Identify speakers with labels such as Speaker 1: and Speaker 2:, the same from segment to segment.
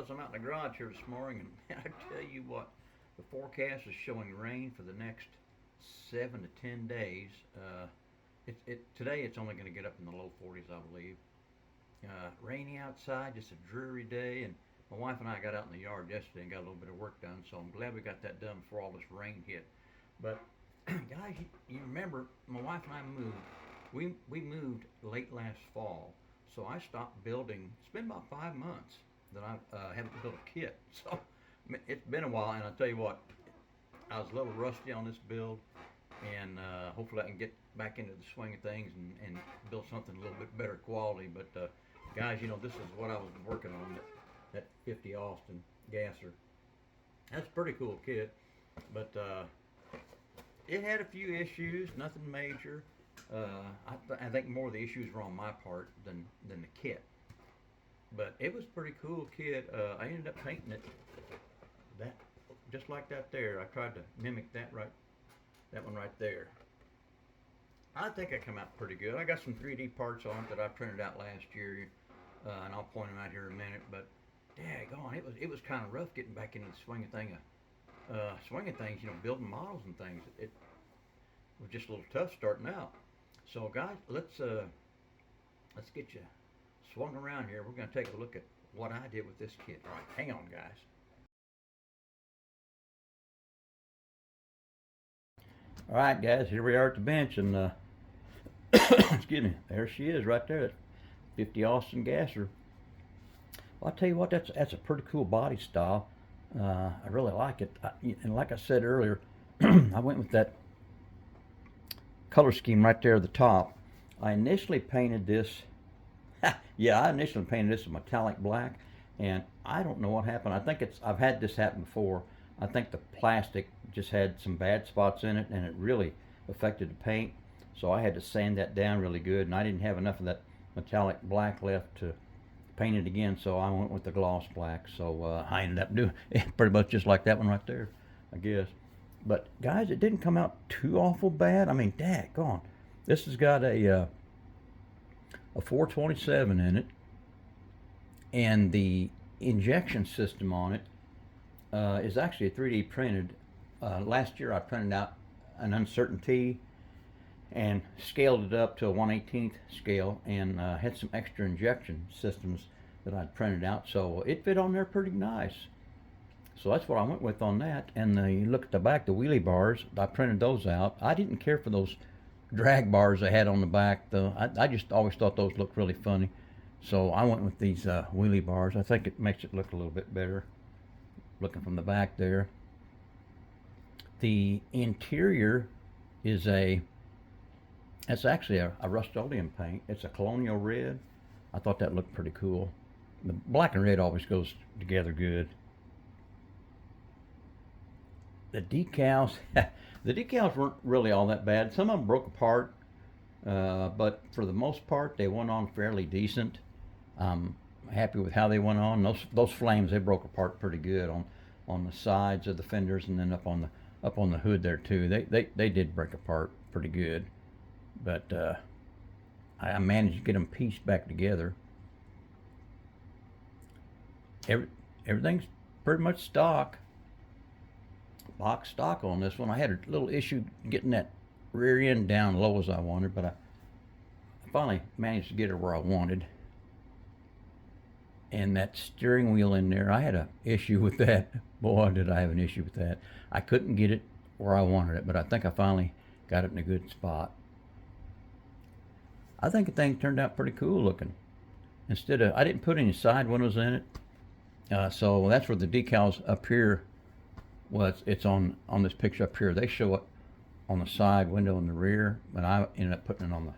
Speaker 1: fellas, I'm out in the garage here this morning, and man, I tell you what, the forecast is showing rain for the next 7 to 10 days. Today it's only going to get up in the low 40s, I believe. Rainy outside, just a dreary day, and my wife and I got out in the yard yesterday and got a little bit of work done, so I'm glad we got that done before all this rain hit. But guys, you remember my wife and I moved. We moved late last fall, so I stopped building. It's been about 5 months that I haven't built a kit. So it's been a while, and I'll tell you what, I was a little rusty on this build, and hopefully I can get back into the swing of things and build something a little bit better quality. But guys, this is what I was working on, that 50 Austin gasser. That's a pretty cool kit, but it had a few issues, nothing major. I think more of the issues were on my part than the kit. But it was a pretty cool kit. I ended up painting it that just like that there. I tried to mimic that one right there. I think I come out pretty good. I got some 3D parts on it that I printed out last year, and I'll point them out here in a minute. But daggone, it was kind of rough getting back into the swing of things, building models and things. It was just a little tough starting out. So guys, let's get you swung around here. We're going to take a look at what I did with this kit. All right, hang on, guys. All right, guys, here we are at the bench, and excuse me, there she is right there, 50 Austin gasser. Well, I'll tell you what, that's a pretty cool body style. I really like it, and like I said earlier, I went with that color scheme right there at the top. I initially painted this. I initially painted this a metallic black, and I don't know what happened. I think I've had this happen before. I think the plastic just had some bad spots in it, and it really affected the paint. So I had to sand that down really good, and I didn't have enough of that metallic black left to paint it again, so I went with the gloss black. So I ended up doing pretty much just like that one right there, I guess. But guys, it didn't come out too awful bad. I mean, daggone, this has got a 427 in it, and the injection system on it is actually a 3D printed. Last year I printed out an uncertainty and scaled it up to a 1/18th scale, and had some extra injection systems that I'd printed out, so it fit on there pretty nice. So that's what I went with on that. And you look at the back, the wheelie bars, I printed those out. I didn't care for those drag bars they had on the back, though. I just always thought those looked really funny. So I went with these wheelie bars. I think it makes it look a little bit better, looking from the back there. The interior is it's actually a Rust-Oleum paint. It's a Colonial Red. I thought that looked pretty cool. The black and red always goes together good. The decals, the decals weren't really all that bad. Some of them broke apart, but for the most part, they went on fairly decent. I'm happy with how they went on. Those flames, they broke apart pretty good on the sides of the fenders, and then up on the hood there too. They did break apart pretty good, but I managed to get them pieced back together. Everything's pretty much stock. Box stock on this one. I had a little issue getting that rear end down low as I wanted, but I finally managed to get it where I wanted. And that steering wheel in there, I had an issue with that. Boy, did I have an issue with that. I couldn't get it where I wanted it, but I think I finally got it in a good spot. I think the thing turned out pretty cool looking. I didn't put any side windows in it, so that's where the decals up here. Well, it's on this picture up here. They show it on the side window in the rear, but I ended up putting it on the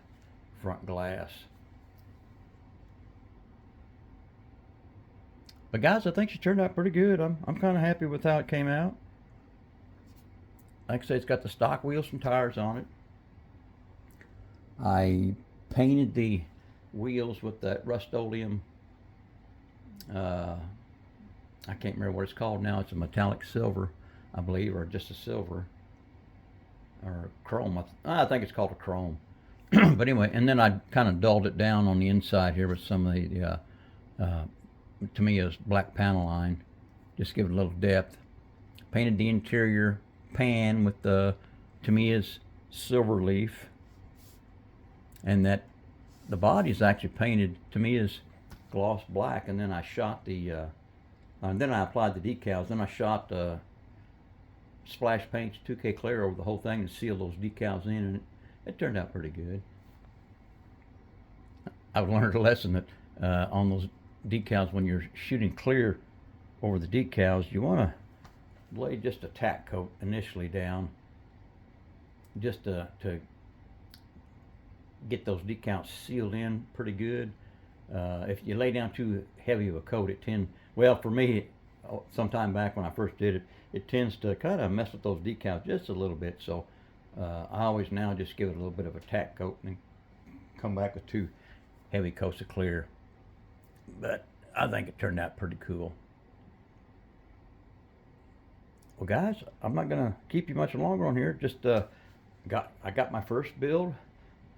Speaker 1: front glass. But guys, I think she turned out pretty good. I'm kind of happy with how it came out. Like I say, it's got the stock wheels and tires on it. I painted the wheels with that Rust-Oleum. I can't remember what it's called now. It's a metallic silver, I believe, or just a silver, or chrome. I think it's called a chrome. But anyway, and then I kind of dulled it down on the inside here with some of the Tamiya's black panel line. Just give it a little depth. Painted the interior pan with the Tamiya's silver leaf, and that the body is actually painted Tamiya's gloss black, and then I shot then I applied the decals. Then I shot splash paints 2K clear over the whole thing and sealed those decals in, and it turned out pretty good. I've learned a lesson that on those decals, when you're shooting clear over the decals, you want to lay just a tack coat initially down, just to get those decals sealed in pretty good. If you lay down too heavy of a coat, it tends, well, for me, sometime back when I first did it, it tends to kind of mess with those decals just a little bit. So I always now just give it a little bit of a tack coat and come back with 2 heavy coats of clear. But I think it turned out pretty cool. Well, guys, I'm not gonna keep you much longer on here. Just I got my first build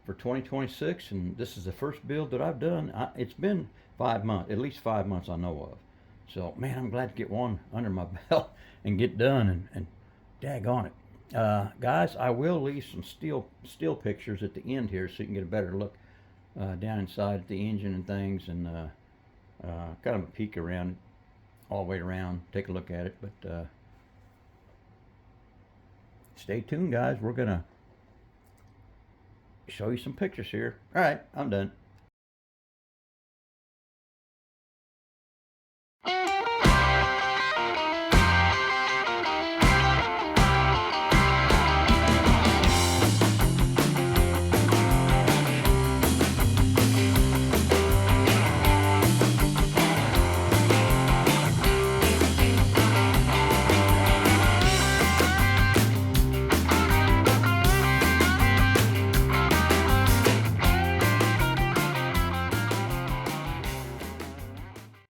Speaker 1: for 2026, and this is the first build that I've done. It's been 5 months, at least 5 months I know of. So, man, I'm glad to get one under my belt and get done and daggone it. Guys, I will leave some still pictures at the end here so you can get a better look down inside the engine and things, and kind of a peek around all the way around, take a look at it. But stay tuned, guys. We're gonna show you some pictures here. All right, I'm done.